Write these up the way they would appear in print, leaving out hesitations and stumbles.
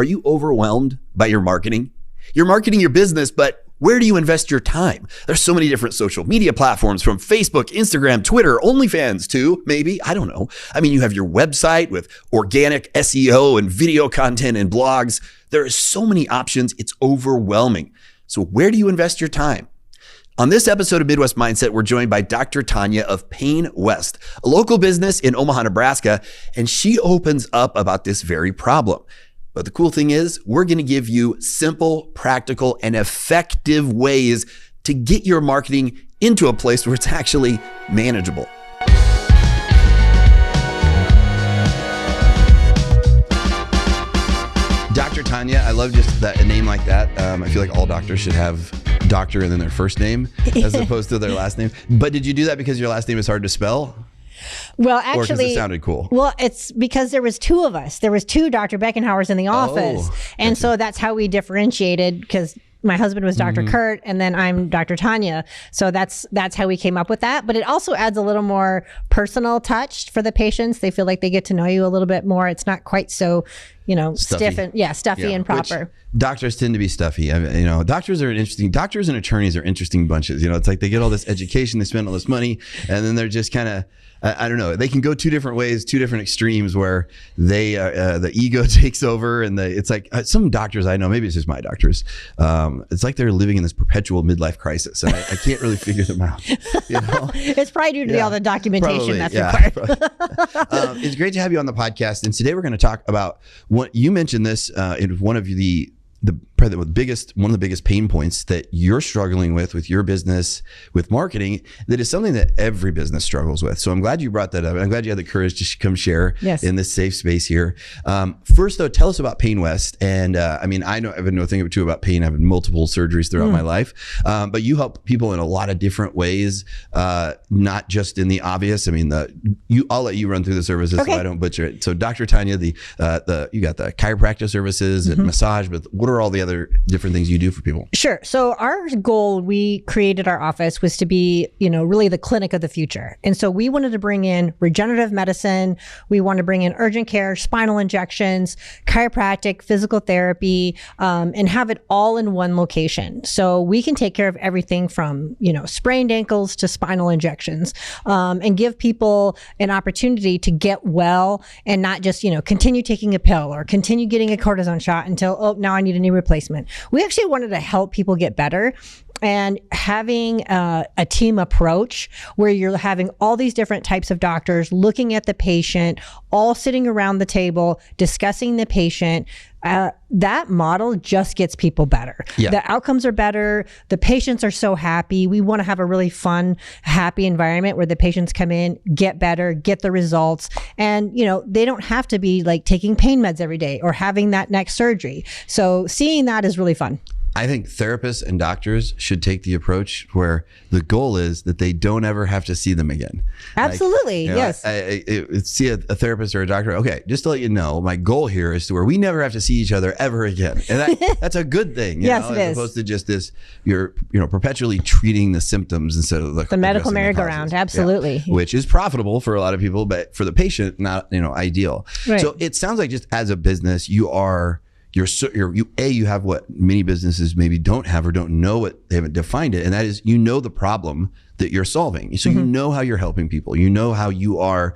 Are you overwhelmed by your marketing? You're marketing your business, but where do you invest your time? There's so many different social media platforms, from Facebook, Instagram, Twitter, OnlyFans too, maybe, I don't know. I mean, you have your website with organic SEO and video content and blogs. There are so many options, it's overwhelming. So where do you invest your time? On this episode of Midwest Mindset, we're joined by Dr. Tanya of Pain West, a local business in Omaha, Nebraska, and she opens up about this very problem. But the cool thing is, we're going to give you simple, practical, and effective ways to get your marketing into a place where it's actually manageable. Dr. Tanya, I love just a name like that. I feel like all doctors should have doctor and then their first name as opposed to their last name. But did you do that because your last name is hard to spell? Well, Or because actually, it sounded cool? Well, it's because there was two of us. There was two Dr. Beckenhauers in the office. And so that's how we differentiated, because my husband was Dr. Kurt and then I'm Dr. Tanya. So that's how we came up with that. But it also adds a little more personal touch for the patients. They feel like they get to know you a little bit more. It's not quite so, Stuffy. stiff and stuffy and proper. Which doctors tend to be stuffy. I mean, doctors and attorneys are interesting bunches. It's like they get all this education, they spend all this money, and then they're just kind of, I don't know. They can go two different ways, two different extremes where they the ego takes over, and it's like some doctors I know. Maybe it's just my doctors. It's like they're living in this perpetual midlife crisis, and I can't really figure them out. It's probably due to all the documentation that's required. required. It's great to have you on the podcast, and today we're going to talk about what you mentioned. This in one of one of the biggest pain points that you're struggling with your business, with marketing, that is something that every business struggles with. So I'm glad you brought that up. I'm glad you had the courage to come share in this safe space here. First though, tell us about Pain West. And I know I've know a thing or two about pain. I've had multiple surgeries throughout my life, but you help people in a lot of different ways, not just in the obvious. I mean, I'll let you run through the services so I don't butcher it. So Dr. Tanya, you got the chiropractic services and massage, but what are all the other different things you do for people? Sure. So our goal, we created our office, was to be, really the clinic of the future. And so we wanted to bring in regenerative medicine. We want to bring in urgent care, spinal injections, chiropractic, physical therapy, and have it all in one location. So we can take care of everything from, sprained ankles to spinal injections, and give people an opportunity to get well and not just, continue taking a pill or continue getting a cortisone shot until, now I need a knee replacement. We actually wanted to help people get better, and having a team approach where you're having all these different types of doctors looking at the patient, all sitting around the table, discussing the patient. That model just gets people better. Yeah. The outcomes are better. The patients are so happy. We want to have a really fun, happy environment where the patients come in, get better, get the results. And, they don't have to be like taking pain meds every day or having that next surgery. So seeing that is really fun. I think therapists and doctors should take the approach where the goal is that they don't ever have to see them again. Absolutely. Yes. I see a therapist or a doctor. Okay, just to let you know, my goal here is to where we never have to see each other ever again. And that's a good thing. Yes, it is. As opposed to just this, you're perpetually treating the symptoms instead of the medical merry-go-round. Absolutely. Yeah. Which is profitable for a lot of people, but for the patient, not ideal. Right. So it sounds like just as a business, you have what many businesses maybe don't have or don't know, what they haven't defined it, and that is the problem that you're solving. So you know how you're helping people. You know how you are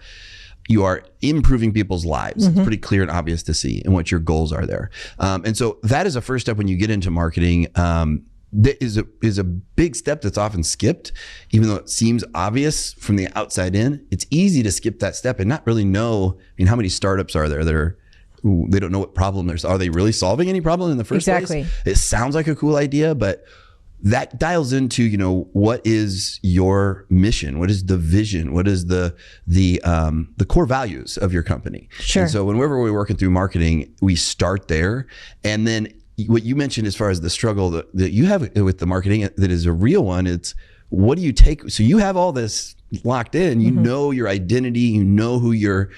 improving people's lives. It's pretty clear and obvious to see, and what your goals are there. And so that is a first step when you get into marketing. That is a big step that's often skipped, even though it seems obvious from the outside in. It's easy to skip that step and not really know. How many startups are there that are they don't know what problem there's. Are they really solving any problem in the first place? It sounds like a cool idea, but that dials into, what is your mission? What is the vision? What is the core values of your company? Sure. And so whenever we're working through marketing, we start there. And then what you mentioned as far as the struggle that you have with the marketing, that is a real one. It's, what do you take? So you have all this locked in, you know your identity, you know who your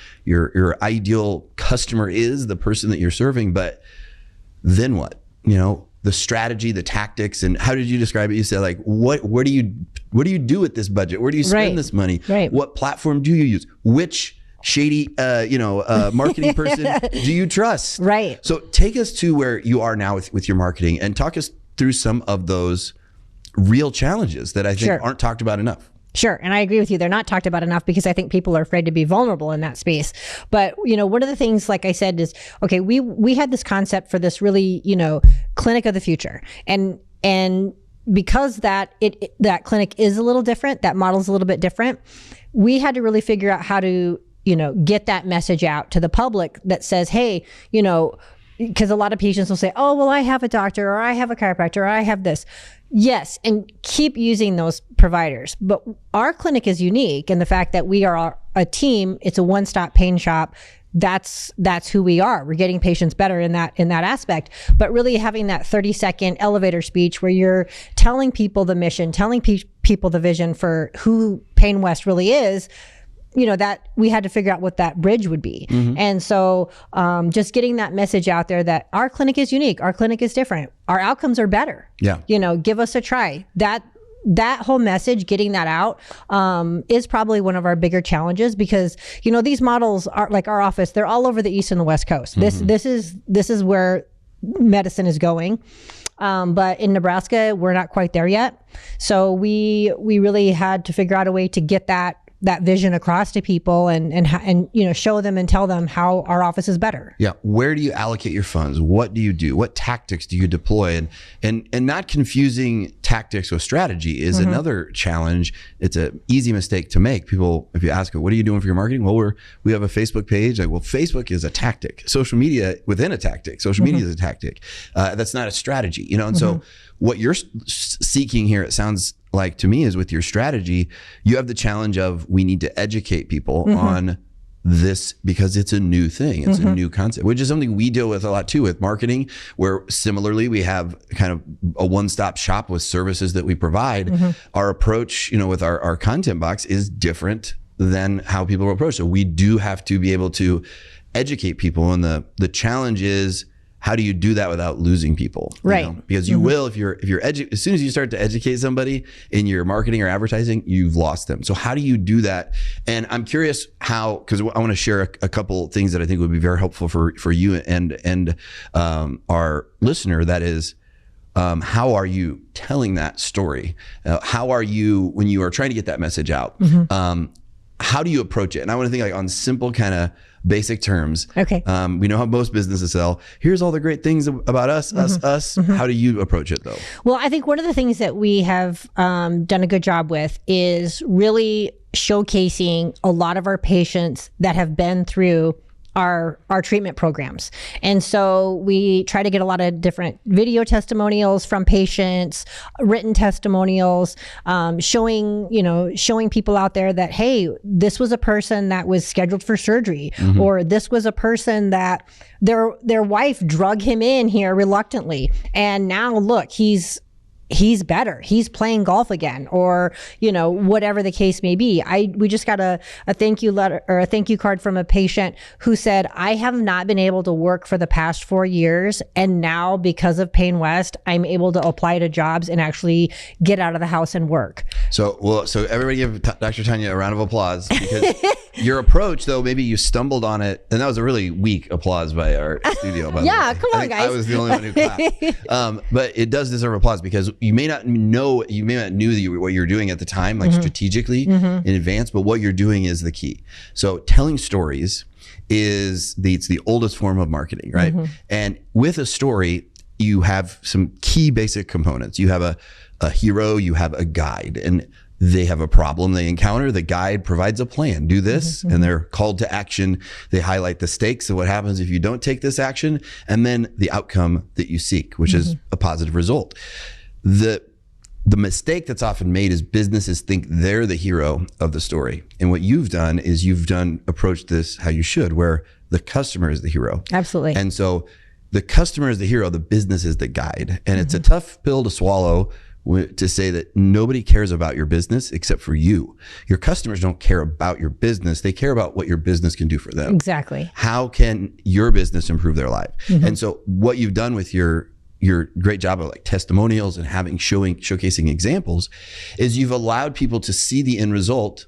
ideal customer is, the person that you're serving, but then what? The strategy, the tactics, and how did you describe it? You said like, what do you do with this budget? Where do you spend this money? Right. What platform do you use? Which shady, marketing person do you trust? Right. So take us to where you are now with your marketing and talk us through some of those real challenges that I think aren't talked about enough. Sure. And I agree with you. They're not talked about enough because I think people are afraid to be vulnerable in that space. But, one of the things, like I said, is, okay, we had this concept for this really, clinic of the future. And because that clinic is a little different, that model is a little bit different, we had to really figure out how to, get that message out to the public that says, hey, because a lot of patients will say, oh, well, I have a doctor, or I have a chiropractor, or I have this. Yes, and keep using those providers. But our clinic is unique in the fact that we are a team. It's a one-stop pain shop. That's who we are. We're getting patients better in that aspect. But really having that 30-second elevator speech where you're telling people the mission, telling people the vision for who Pain West really is, that we had to figure out what that bridge would be. And so just getting that message out there that our clinic is unique, our clinic is different, our outcomes are better. Yeah. Give us a try. That whole message, getting that out, is probably one of our bigger challenges because, these models are like our office, they're all over the East and the West Coast. This is where medicine is going. But in Nebraska, we're not quite there yet. So we really had to figure out a way to get that vision across to people and show them and tell them how our office is better. Yeah. Where do you allocate your funds? What do you do? What tactics do you deploy? And not confusing tactics with strategy is another challenge. It's an easy mistake to make. People, if you ask them, what are you doing for your marketing? Well, we have a Facebook page. Like, well, Facebook is a tactic. Social media within a tactic. Social media is a tactic. That's not a strategy, and so what you're seeking here, it sounds like to me, is with your strategy, you have the challenge of we need to educate people on this because it's a new thing. It's a new concept, which is something we deal with a lot too with marketing, where similarly we have kind of a one-stop shop with services that we provide. Our approach, with our content box is different than how people approach. So we do have to be able to educate people. And the challenge is, how do you do that without losing people? Right. Because you will, if you're as soon as you start to educate somebody in your marketing or advertising, you've lost them. So how do you do that? And I'm curious how, because I want to share a couple things that I think would be very helpful for you and our listener. That is, how are you telling that story? How are you, when you are trying to get that message out? How do you approach it? And I want to think like on simple kind of basic terms. Okay. We know how most businesses sell. Here's all the great things about us. How do you approach it though? Well, I think one of the things that we have done a good job with is really showcasing a lot of our patients that have been through our treatment programs. And so we try to get a lot of different video testimonials from patients, written testimonials, showing people out there that, hey, this was a person that was scheduled for surgery, or this was a person that their wife drug him in here reluctantly. And now look, he's better. He's playing golf again, or, whatever the case may be. We just got a thank you letter or a thank you card from a patient who said, I have not been able to work for the past 4 years. And now because of Pain West, I'm able to apply to jobs and actually get out of the house and work. So everybody give Dr. Tanya a round of applause, because your approach though, maybe you stumbled on it, and that was a really weak applause by our studio. By yeah, the way. come on, guys. I was the only one who clapped. But it does deserve applause because you may not knew what you're doing at the time, like strategically in advance, but what you're doing is the key. So telling stories it's the oldest form of marketing, right? And with a story, you have some key basic components. You have a hero, you have a guide, and they have a problem they encounter. The guide provides a plan. Do this, and they're called to action. They highlight the stakes of what happens if you don't take this action, and then the outcome that you seek, which is a positive result. The mistake that's often made is businesses think they're the hero of the story. And what you've done is approached this how you should, where the customer is the hero. Absolutely. And so the customer is the hero, the business is the guide. And it's a tough pill to swallow to say that nobody cares about your business except for you. Your customers don't care about your business. They care about what your business can do for them. Exactly. How can your business improve their life? And so what you've done with your great job of like testimonials and showcasing examples is you've allowed people to see the end result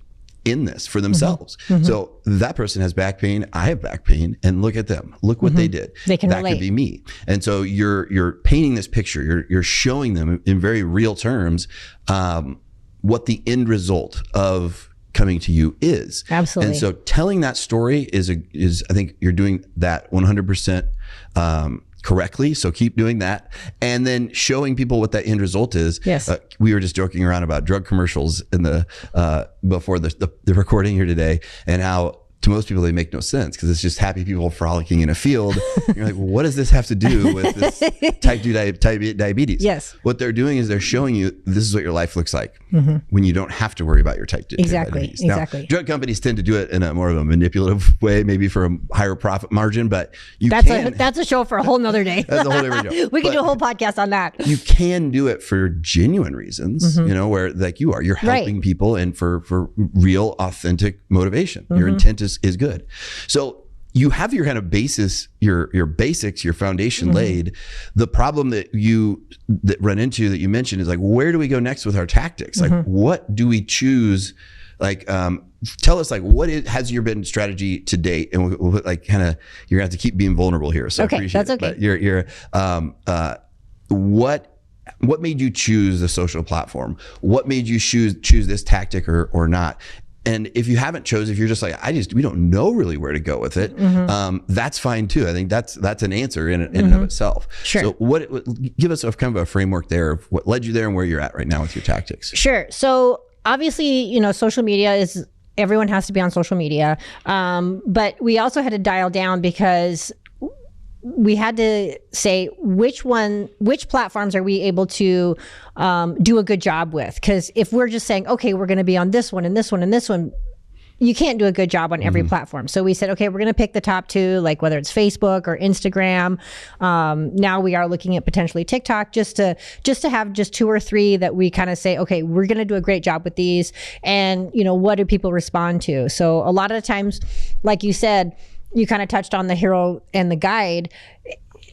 in this for themselves. So that person has back pain. I have back pain, and look at them. Look what they did. They can that relate. could be me. And so you're painting this picture. You're showing them in very real terms what the end result of coming to you is. Absolutely. And so telling that story is I think you're doing that 100% correctly. So keep doing that. And then showing people what that end result is. Yes. We were just joking around about drug commercials in the before the recording here today, and how to most people they make no sense because it's just happy people frolicking in a field. You're like, well, what does this have to do with this type 2 diabetes? Yes. What they're doing is they're showing you this is what your life looks like when you don't have to worry about your type 2 diabetes. Exactly. Now, drug companies tend to do it in a more of a manipulative way, maybe for a higher profit margin, but that's a show for a whole nother day. That's a whole different show. We can do a whole podcast on that. You can do it for genuine reasons, where like you're helping people and for real, authentic motivation. Your intent is good. So you have your kind of basis, your basics, your foundation laid. The problem that run into that you mentioned is like, where do we go next with our tactics? Like, what do we choose? Like, tell us, like, has your been strategy to date? And we'll like kind of, you're gonna have to keep being vulnerable here. So okay, I appreciate that's okay. But what made you choose the social platform? What made you choose this tactic or not? And if you haven't chosen, if you're just like, we don't know really where to go with it, that's fine too. I think that's an answer in and of itself. Sure. So give us kind of a framework there of what led you there and where you're at right now with your tactics. Sure. So obviously, social media everyone has to be on social media. But we also had to dial down because we had to say which platforms are we able to do a good job with? Because if we're just saying, okay, we're going to be on this one and this one and this one, you can't do a good job on every platform. So we said, okay, we're going to pick the top 2, like whether it's Facebook or Instagram. Now we are looking at potentially TikTok, just to have just 2 or 3 that we kind of say, okay, we're going to do a great job with these. And what do people respond to? So a lot of the times, like you said, you kind of touched on the hero and the guide.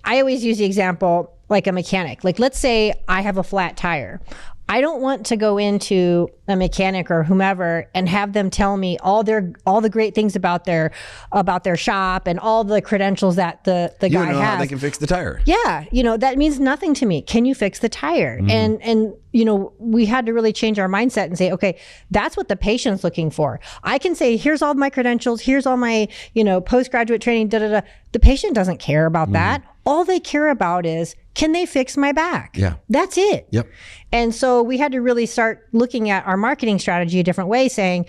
I always use the example like a mechanic. Like, let's say I have a flat tire. I don't want to go into a mechanic or whomever and have them tell me all the great things about their shop and all the credentials that the guy has. How they can fix the tire. Yeah, that means nothing to me. Can you fix the tire? And we had to really change our mindset and say, okay, that's what the patient's looking for. I can say, here's all my credentials, here's all my postgraduate training. The patient doesn't care about that. All they care about is, can they fix my back? Yeah. That's it. Yep. And so we had to really start looking at our marketing strategy a different way, saying,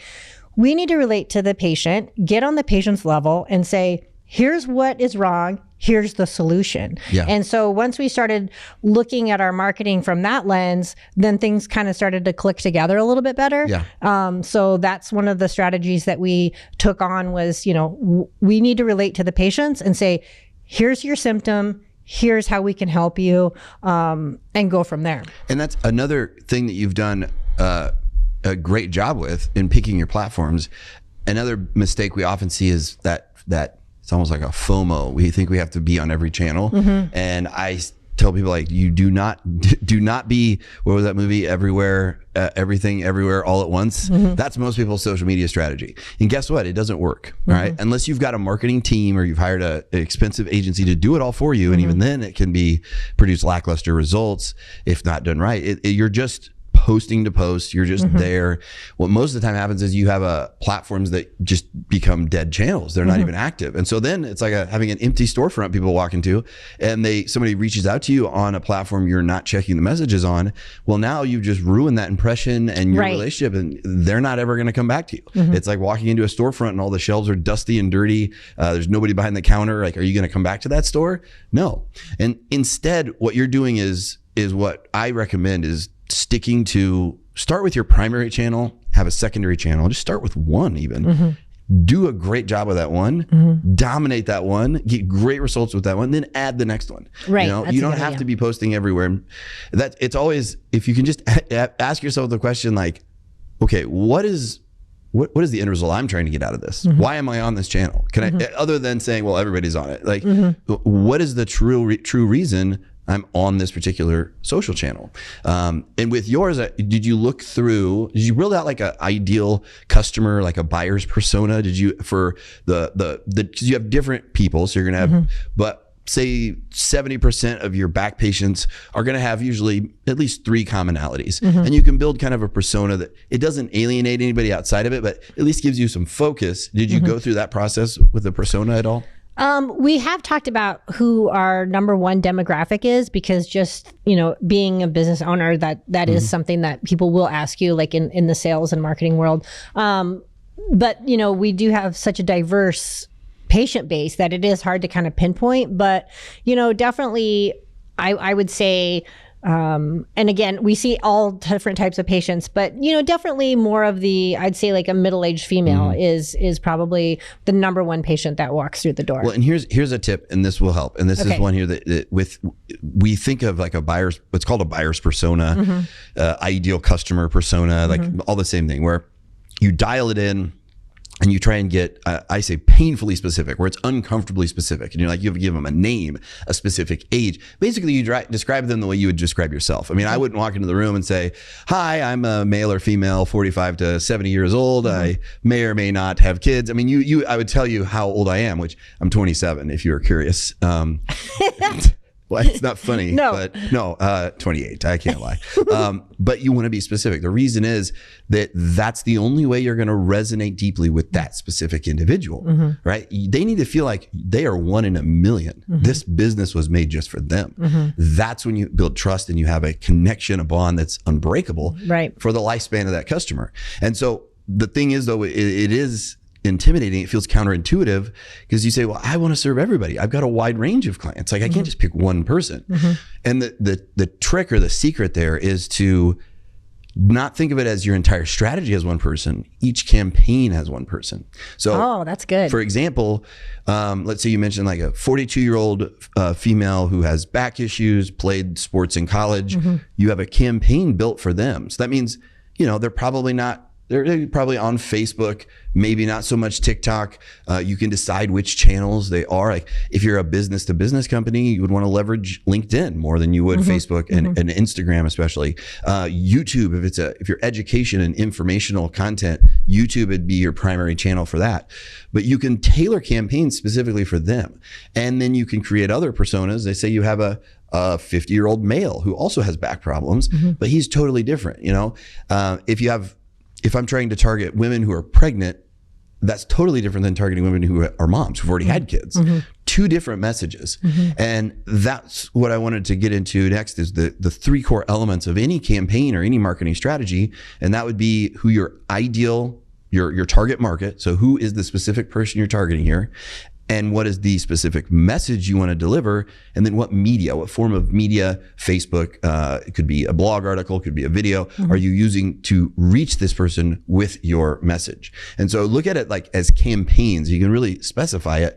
we need to relate to the patient, get on the patient's level and say, here's what is wrong, here's the solution. Yeah. And so once we started looking at our marketing from that lens, then things kind of started to click together a little bit better. Yeah. So that's one of the strategies that we took on was, we need to relate to the patients and say, here's your symptom, here's how we can help you, and go from there. And that's another thing that you've done a great job with in picking your platforms. Another mistake we often see is that it's almost like a FOMO. We think we have to be on every channel. And I tell people, like, you do not be, what was that movie, Everywhere, Everything, Everywhere, All at Once. That's most people's social media strategy. And guess what? It doesn't work, right? Unless you've got a marketing team or you've hired an expensive agency to do it all for you. And even then it can produce lackluster results if not done right. You're just posting to post, you're just there. What most of the time happens is you have platforms that just become dead channels. They're not even active. And so then it's like having an empty storefront people walk into, and somebody reaches out to you on a platform you're not checking the messages on. Well, now you've just ruined that impression and your relationship, and they're not ever going to come back to you. It's like walking into a storefront and all the shelves are dusty and dirty. There's nobody behind the counter. Like, are you going to come back to that store? No. And instead, what you're doing is what I recommend is start with your primary channel, have a secondary channel, just start with one even. Do a great job with that one, dominate that one, get great results with that one, then add the next one. Right. You don't have to be posting everywhere. It's always, if you can just ask yourself the question, like, okay, what is the end result I'm trying to get out of this? Why am I on this channel? Can I, other than saying, well, everybody's on it, like, what is the true reason I'm on this particular social channel. And with yours, did you build out like an ideal customer, like a buyer's persona? Did you, for because you have different people, so you're going to have, but say 70% of your back patients are going to have usually at least 3 commonalities. And you can build kind of a persona that it doesn't alienate anybody outside of it, but at least gives you some focus. Did you go through that process with the persona at all? We have talked about who our number one demographic is, because just, being a business owner, that is something that people will ask you, like in the sales and marketing world. But, we do have such a diverse patient base that it is hard to kind of pinpoint, but, definitely I would say, and again, we see all different types of patients, but, definitely more of I'd say like a middle-aged female is probably the number one patient that walks through the door. Well, and here's a tip, and this will help. And this is one here that we think of like what's called a buyer's persona, ideal customer persona, like all the same thing, where you dial it in and you try and get, I say painfully specific, where it's uncomfortably specific. And you're like, you have to give them a name, a specific age. Basically, you describe them the way you would describe yourself. I mean, I wouldn't walk into the room and say, hi, I'm a male or female, 45 to 70 years old. I may or may not have kids. I mean, I would tell you how old I am, which I'm 27, if you were curious. Well, it's not funny, but no, 28, I can't lie. But you want to be specific. The reason is that's the only way you're going to resonate deeply with that specific individual, right? They need to feel like they are one in a million. This business was made just for them. That's when you build trust and you have a connection, a bond that's unbreakable for the lifespan of that customer. And so the thing is, though, it is intimidating. It feels counterintuitive because you say, well, I want to serve everybody. I've got a wide range of clients. Like I can't just pick one person. And the trick or the secret there is to not think of it as your entire strategy as one person. Each campaign has one person. So, that's good. For example, let's say you mentioned like a 42-year-old female who has back issues, played sports in college. You have a campaign built for them. So that means, they're probably on Facebook, maybe not so much TikTok. You can decide which channels they are. Like if you're a business to business company, you would want to leverage LinkedIn more than you would Facebook and Instagram, especially. YouTube, if you're education and informational content, YouTube would be your primary channel for that. But you can tailor campaigns specifically for them. And then you can create other personas. They say you have a 50-year-old male who also has back problems, but he's totally different. If I'm trying to target women who are pregnant, that's totally different than targeting women who are moms who've already had kids. Two different messages. And that's what I wanted to get into next is the 3 core elements of any campaign or any marketing strategy. And that would be who your ideal, your target market. So who is the specific person you're targeting here? And what is the specific message you want to deliver? And then what form of media, Facebook, it could be a blog article, could be a video, are you using to reach this person with your message? And so look at it like as campaigns. You can really specify it.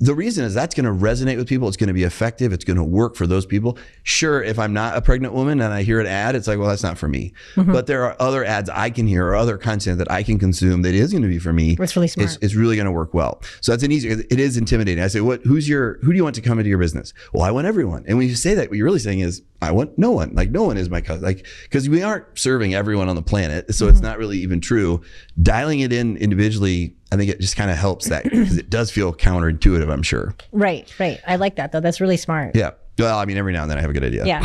The reason is that's going to resonate with people. It's going to be effective. It's going to work for those people. Sure, if I'm not a pregnant woman and I hear an ad, it's like, well, that's not for me. But there are other ads I can hear or other content that I can consume that is going to be for me. It's really smart. It's really going to work well. So that's it is intimidating. I say, who do you want to come into your business? Well, I want everyone. And when you say that, what you're really saying is, I want no one. Like no one is my cousin. Like, because we aren't serving everyone on the planet. So it's not really even true. Dialing it in individually, I think it just kind of helps that because it does feel counterintuitive, I'm sure. Right. I like that though. That's really smart. Yeah. Well, I mean, every now and then I have a good idea. Yeah.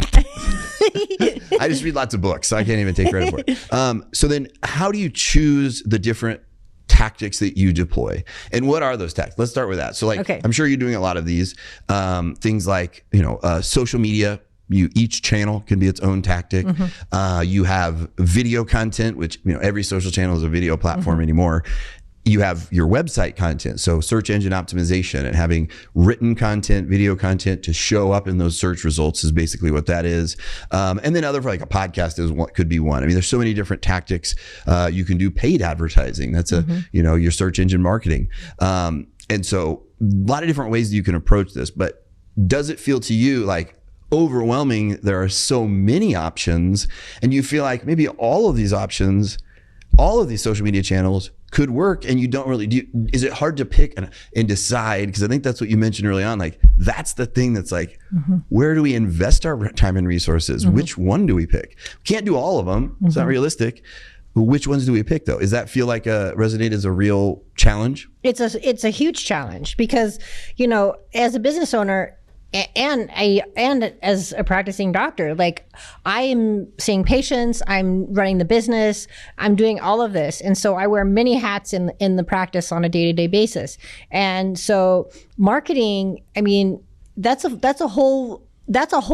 I just read lots of books, so I can't even take credit for it. So then how do you choose the different tactics that you deploy? And what are those tactics? Let's start with that. So like, I'm sure you're doing a lot of these things like, social media. Each channel can be its own tactic. You have video content, which, every social channel is a video platform anymore. You have your website content. So search engine optimization and having written content, video content to show up in those search results is basically what that is. And then other, like a podcast is what could be one. I mean, there's so many different tactics. You can do paid advertising. That's your search engine marketing. And so a lot of different ways that you can approach this, but does it feel to you like overwhelming? There are so many options and you feel like maybe all of these options, all of these social media channels could work, and you don't really do. Is it hard to pick and decide? Because I think that's what you mentioned early on. Like, that's the thing that's like, where do we invest our time and resources? Which one do we pick? We can't do all of them. It's not realistic. But which ones do we pick, though? Does that feel like resonate as a real challenge? It's a huge challenge because, as a business owner, and as a practicing doctor, like, I am seeing patients, I'm running the business, I'm doing all of this. And so I wear many hats in the practice on a day-to-day basis. And so marketing, I mean, that's a whole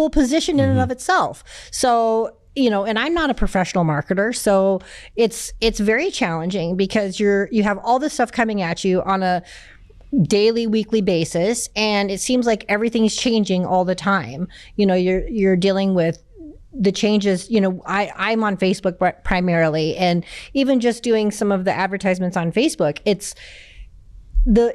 position in and of itself. So, and I'm not a professional marketer, so it's very challenging because you have all this stuff coming at you on a daily, weekly basis, and it seems like everything's changing all the time. You're dealing with the changes. I'm on Facebook primarily, and even just doing some of the advertisements on Facebook,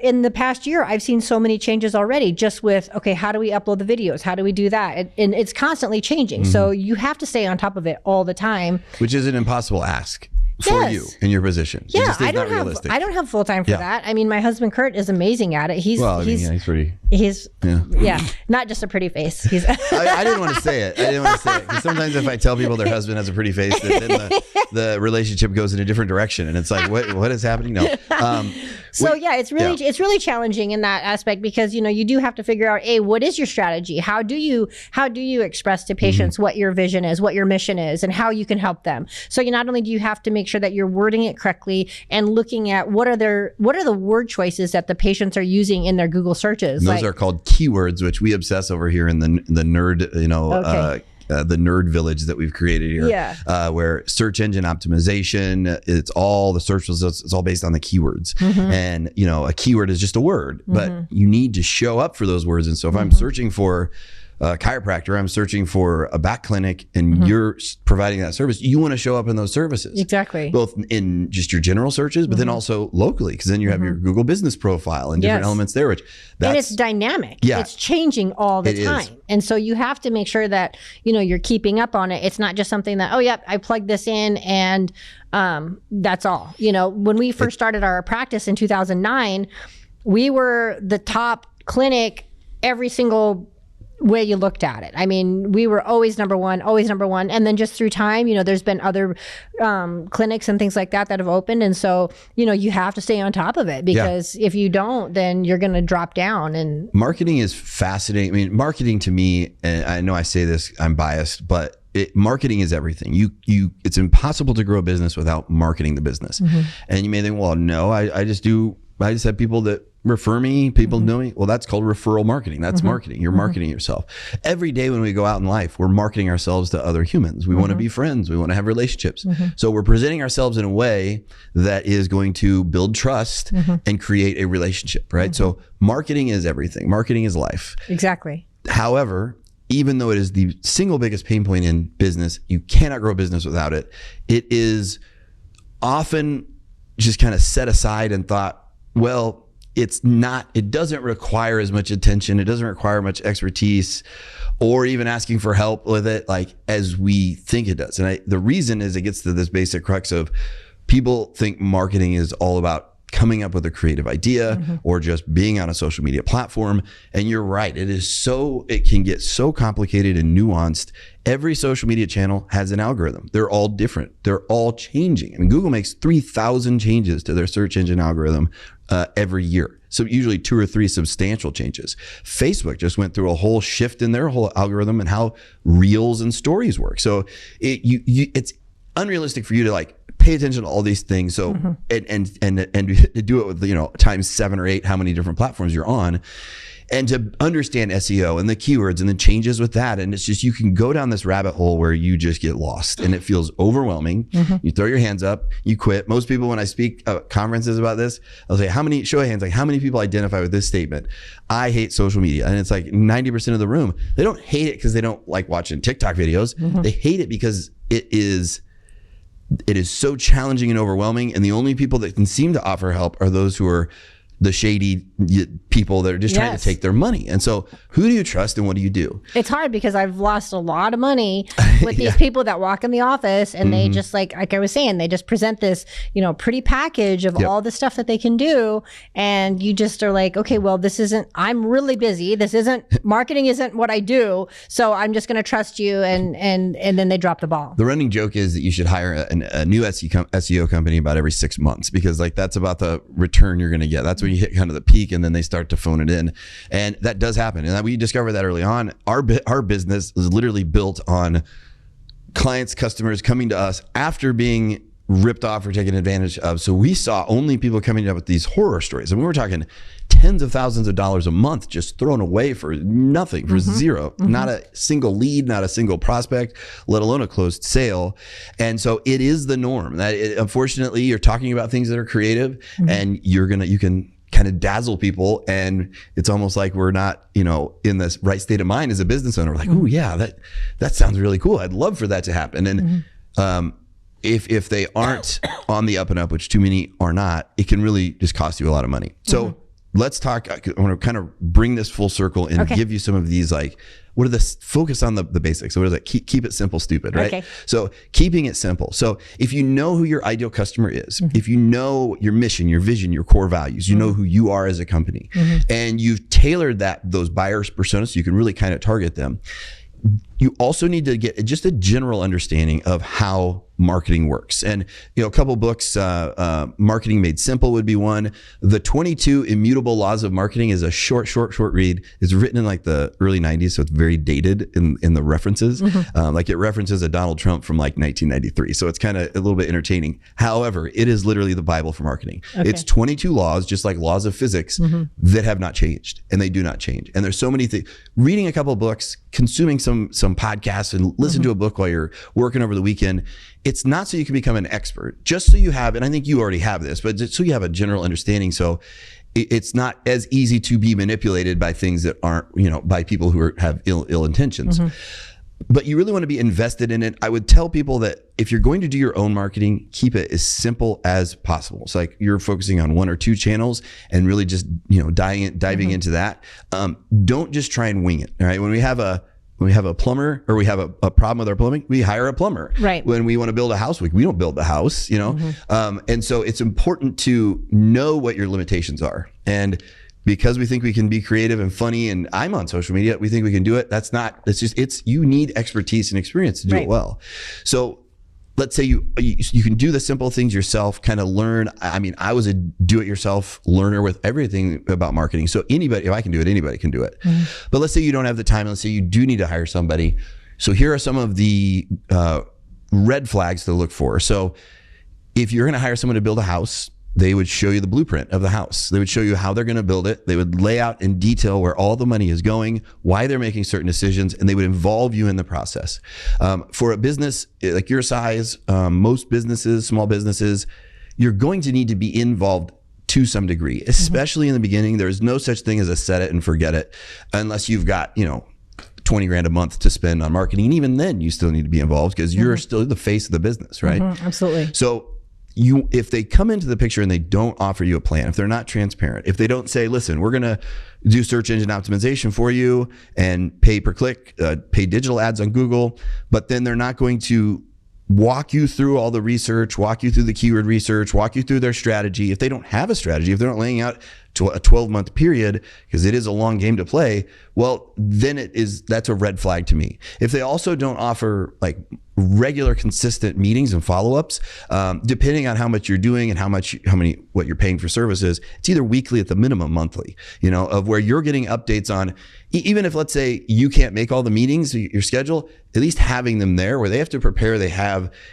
in the past year, I've seen so many changes already just with, okay, how do we upload the videos? How do we do that? And it's constantly changing. So you have to stay on top of it all the time. Which is an impossible ask for you in your position. Yeah, it just is not realistic. I don't have full time for that. I mean, my husband Kurt is amazing at it. He's pretty. He's not just a pretty face. He's. I didn't want to say it. Because sometimes if I tell people their husband has a pretty face, then the relationship goes in a different direction, and it's like, what is happening? No. It's really challenging in that aspect because you do have to figure out, what is your strategy? How do you express to patients what your vision is, what your mission is, and how you can help them? So not only do you have to make sure that you're wording it correctly and looking at what are the word choices that the patients are using in their Google searches. Those are called keywords, which we obsess over here in the nerd, the nerd village that we've created here, where search engine optimization, it's all the search results, it's all based on the keywords. And, a keyword is just a word, but you need to show up for those words. And so if I'm searching for a chiropractor, I'm searching for a back clinic, and you're providing that service, you want to show up in those services. Exactly. Both in just your general searches, but then also locally, because then you have your Google business profile and different elements there, and it's dynamic. Yeah. It's changing all the time. And so you have to make sure that, you're keeping up on it. It's not just something that, I plugged this in and that's all. When we first started our practice in 2009, we were the top clinic every single way you looked at it. I mean, we were always number one. And then just through time, there's been other clinics and things like that have opened. And so, you have to stay on top of it because if you don't, then you're going to drop down. And marketing is fascinating. I mean, marketing to me, and I know I say this, I'm biased, but marketing is everything. It's impossible to grow a business without marketing the business. And you may think, well, no, I just have people that refer me, people know me. Well, that's called referral marketing. That's marketing. You're marketing yourself. Every day when we go out in life, we're marketing ourselves to other humans. We want to be friends. We want to have relationships. So we're presenting ourselves in a way that is going to build trust and create a relationship, right? So marketing is everything. Marketing is life. Exactly. However, even though it is the single biggest pain point in business, you cannot grow a business without it. It is often just kind of set aside and thought, well, it doesn't require as much attention. It doesn't require much expertise or even asking for help with it as we think it does. And the reason is it gets to this basic crux of people think marketing is all about coming up with a creative idea or just being on a social media platform. And you're right. It can get so complicated and nuanced. Every social media channel has an algorithm. They're all different. They're all changing. I mean, Google makes 3,000 changes to their search engine algorithm every year. So usually 2 or 3 substantial changes. Facebook just went through a whole shift in their whole algorithm and how reels and stories work. So it's unrealistic for you to pay attention to all these things. So and do it with times 7 or 8 how many different platforms you're on, and to understand SEO and the keywords and the changes with that. And it's just, you can go down this rabbit hole where you just get lost and it feels overwhelming. You throw your hands up, you quit. Most people, when I speak at conferences about this, I'll say, show of hands, how many people identify with this statement? I hate social media. And it's 90% of the room. They don't hate it because they don't like watching TikTok videos. They hate it because it is so challenging and overwhelming. And the only people that can seem to offer help are those who are the shady people that are just trying to take their money. And so who do you trust and what do you do? It's hard because I've lost a lot of money with these people that walk in the office and they just like I was saying, they just present this, pretty package of all the stuff that they can do. And you just are like, okay, well, I'm really busy. Marketing isn't what I do. So I'm just going to trust you. And then they drop the ball. The running joke is that you should hire a new SEO company about every 6 months, because like that's about the return you're going to get. That's when you hit kind of the peak and then they start to phone it in. And that does happen. And we discovered that early on. Our business is literally built on clients, customers coming to us after being ripped off or taken advantage of. So we saw only people coming up with these horror stories. And we were talking tens of thousands of dollars a month just thrown away for nothing, for zero, not a single lead, not a single prospect, let alone a closed sale. And so it is the norm that unfortunately you're talking about things that are creative and you can kind of dazzle people. And it's almost like we're not, in this right state of mind as a business owner. We're like, oh yeah, that sounds really cool. I'd love for that to happen. And, if they aren't on the up and up, which too many are not, it can really just cost you a lot of money. So let's talk. I want to kind of bring this full circle and give you some of these, like, what are focus on the basics. So what is that? Keep it simple, stupid, right? Okay. So keeping it simple. So if you know who your ideal customer is, if you know your mission, your vision, your core values, you know who you are as a company, and you've tailored those buyers personas so you can really kind of target them. You also need to get just a general understanding of how marketing works. And, a couple books, Marketing Made Simple would be one. The 22 Immutable Laws of Marketing is a short read. It's written in like the early 90s, so it's very dated in the references. Like it references a Donald Trump from like 1993. So it's kind of a little bit entertaining. However, it is literally the Bible for marketing. It's 22 laws, just like laws of physics, that have not changed, and they do not change. And there's so many things. Reading a couple of books, consuming some podcasts, and listen to a book while you're working over the weekend. It's not so you can become an expert, just so you have, and I think you already have this, but just so you have a general understanding. So it's not as easy to be manipulated by things that aren't, by people who have ill intentions. But you really want to be invested in it. I would tell people that if you're going to do your own marketing, keep it as simple as possible. It's like you're focusing on one or two channels and really just, diving into that. Don't just try and wing it. All right. When we have a plumber, or we have a problem with our plumbing, we hire a plumber. Right. When we want to build a house, we don't build the house, and so it's important to know what your limitations are. And because we think we can be creative and funny, and I'm on social media, we think we can do it. You need expertise and experience to do it well. So let's say you can do the simple things yourself, kind of learn. I mean, I was a do-it-yourself learner with everything about marketing. So if I can do it, anybody can do it. But let's say you don't have the time. Let's say you do need to hire somebody. So here are some of the red flags to look for. So if you're going to hire someone to build a house, they would show you the blueprint of the house. They would show you how they're going to build it. They would lay out in detail where all the money is going, why they're making certain decisions, and they would involve you in the process. For a business like your size, most businesses, small businesses, you're going to need to be involved to some degree, especially in the beginning. There's no such thing as a set it and forget it, unless you've got, $20,000 a month to spend on marketing. And even then you still need to be involved because you're still the face of the business, right? Absolutely. So if they come into the picture and they don't offer you a plan, if they're not transparent, if they don't say, listen, we're going to do search engine optimization for you and pay per click, pay digital ads on Google, but then they're not going to walk you through all the research, walk you through the keyword research, walk you through their strategy. If they don't have a strategy, if they're not laying out to a 12-month period, because it is a long game to play, well, then that's a red flag to me. If they also don't offer like regular, consistent meetings and follow-ups, depending on how much you're doing and what you're paying for services, it's either weekly at the minimum, monthly, of where you're getting updates on, even if, let's say, you can't make all the meetings, your schedule, at least having them there where they have to prepare.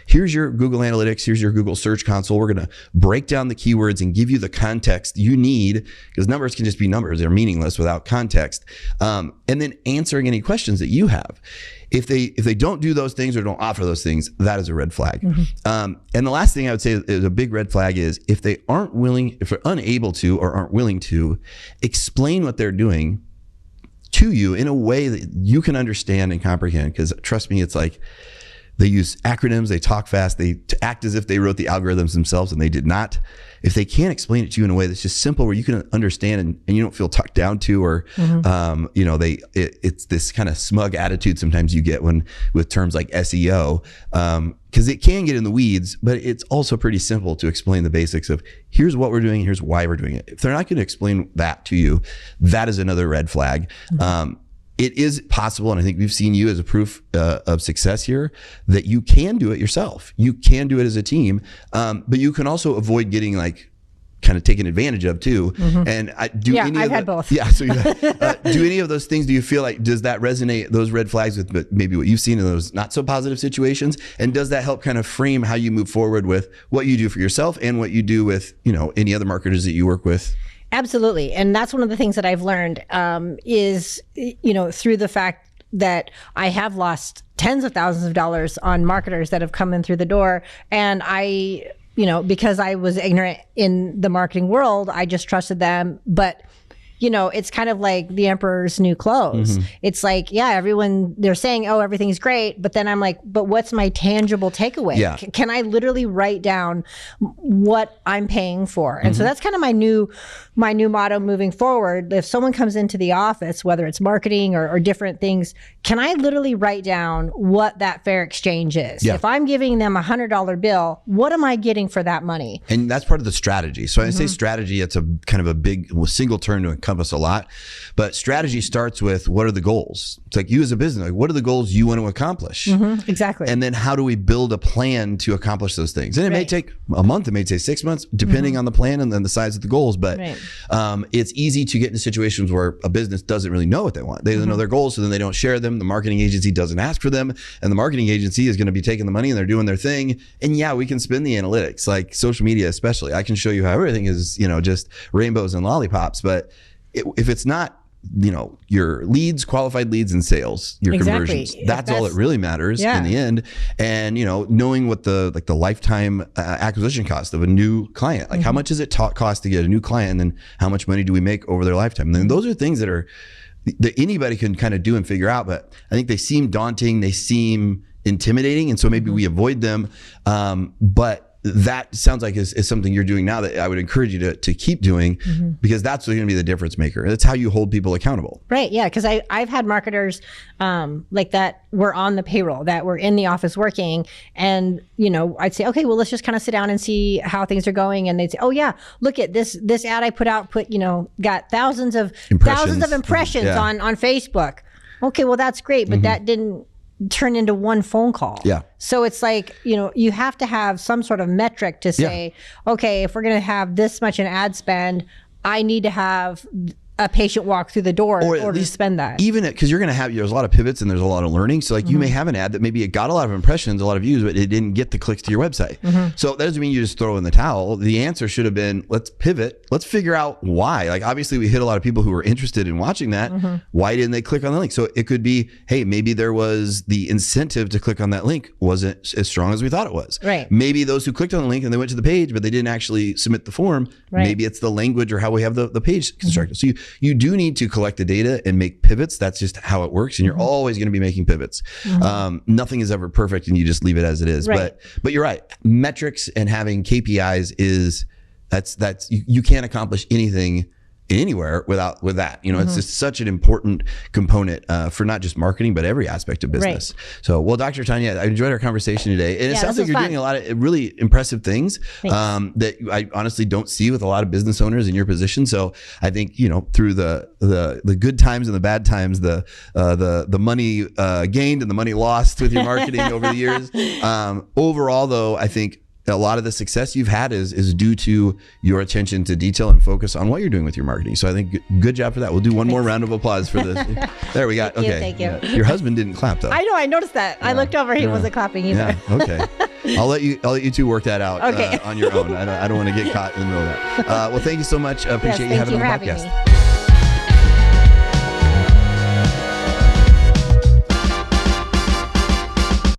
Here's your Google Analytics, here's your Google Search Console. We're going to break down the keywords and give you the context you need, because numbers can just be numbers. They're meaningless without context. And then answering any questions that you have. If they don't do those things or don't offer those things, that is a red flag. And the last thing I would say is a big red flag is if they're unable to or aren't willing to explain what they're doing to you in a way that you can understand and comprehend. Because trust me, it's like They use acronyms, they talk fast, they act as if they wrote the algorithms themselves, and they did not. If they can't explain it to you in a way that's just simple, where you can understand and you don't feel talked down to, or it's this kind of smug attitude sometimes you get with terms like SEO, because it can get in the weeds, but it's also pretty simple to explain the basics of here's what we're doing, here's why we're doing it. If they're not going to explain that to you, that is another red flag. It is possible, and I think we've seen you as a proof of success here, that you can do it yourself. You can do it as a team, but you can also avoid getting kind of taken advantage of too. And I've had both. Yeah. So do any of those things, do you feel like, does that resonate, those red flags, with maybe what you've seen in those not so positive situations? And does that help kind of frame how you move forward with what you do for yourself and what you do with, any other marketers that you work with? Absolutely. And that's one of the things that I've learned is, through the fact that I have lost tens of thousands of dollars on marketers that have come in through the door. And I, because I was ignorant in the marketing world, I just trusted them. But it's kind of like the emperor's new clothes. It's like, they're saying, oh, everything's great. But then I'm like, but what's my tangible takeaway? Yeah. Can I literally write down what I'm paying for? And so that's kind of my new motto moving forward. If someone comes into the office, whether it's marketing or different things, can I literally write down what that fair exchange is? Yeah. If I'm giving them $100 bill, what am I getting for that money? And that's part of the strategy. So I say strategy, it's a kind of a big single term to encompass a lot, but strategy starts with, what are the goals? It's like you as a business, like, what are the goals you want to accomplish? Exactly. And then how do we build a plan to accomplish those things? And it may take a month, it may take 6 months, depending on the plan and then the size of the goals. But it's easy to get into situations where a business doesn't really know what they want. They don't know their goals, so then they don't share them. The marketing agency doesn't ask for them, and the marketing agency is going to be taking the money and they're doing their thing. And we can spin the analytics, like social media especially. I can show you how everything is, just rainbows and lollipops. But if it's not, your leads, qualified leads and sales, your conversions, that's all that really matters in the end. And, knowing what the lifetime acquisition cost of a new client, like how much does it cost to get a new client? And then how much money do we make over their lifetime? And then those are things that anybody can kind of do and figure out, but I think they seem daunting. They seem intimidating. And so maybe we avoid them. But that sounds like is something you're doing now that I would encourage you to keep doing, because that's going to be the difference maker. That's how you hold people accountable. Right. Yeah. Because I've had marketers like that were on the payroll, that were in the office working. And, I'd say, okay, well, let's just kind of sit down and see how things are going. And they'd say, oh, yeah, look at this ad I put out, got thousands of impressions on Facebook. Okay, well, that's great. But that didn't turn into one phone call. Yeah. So it's like, you have to have some sort of metric to say, okay, if we're going to have this much in ad spend, I need to have a patient walk through the door or in order to spend that. Even because you're going to have, there's a lot of pivots and there's a lot of learning. So you may have an ad that maybe it got a lot of impressions, a lot of views, but it didn't get the clicks to your website. So that doesn't mean you just throw in the towel. The answer should have been, let's pivot. Let's figure out why. Like, obviously we hit a lot of people who were interested in watching that. Why didn't they click on the link? So it could be, hey, maybe there was the incentive to click on that link wasn't as strong as we thought it was. Right. Maybe those who clicked on the link and they went to the page, but they didn't actually submit the form. Right. Maybe it's the language or how we have the page constructed. So you do need to collect the data and make pivots. That's just how it works. And you're always going to be making pivots. Nothing is ever perfect and you just leave it as it is. Right. But you're right. Metrics and having KPIs that's you can't accomplish anything anywhere with that. It's just such an important component for not just marketing, but every aspect of business. Right. So, well, Dr. Tanya, I enjoyed our conversation today. And it sounds like you're doing a lot of really impressive things that I honestly don't see with a lot of business owners in your position. So I think, through the good times and the bad times, the money gained and the money lost with your marketing over the years. Overall, though, I think a lot of the success you've had is due to your attention to detail and focus on what you're doing with your marketing. So I think good job for that. We'll do one more round of applause for this. There we got. Thank you. Your husband didn't clap though. I know. I noticed that. I looked over. He wasn't clapping either. Yeah. Okay. I'll let you two work that out on your own. I don't want to get caught in the middle of that. Well, thank you so much. Appreciate you having me on the podcast.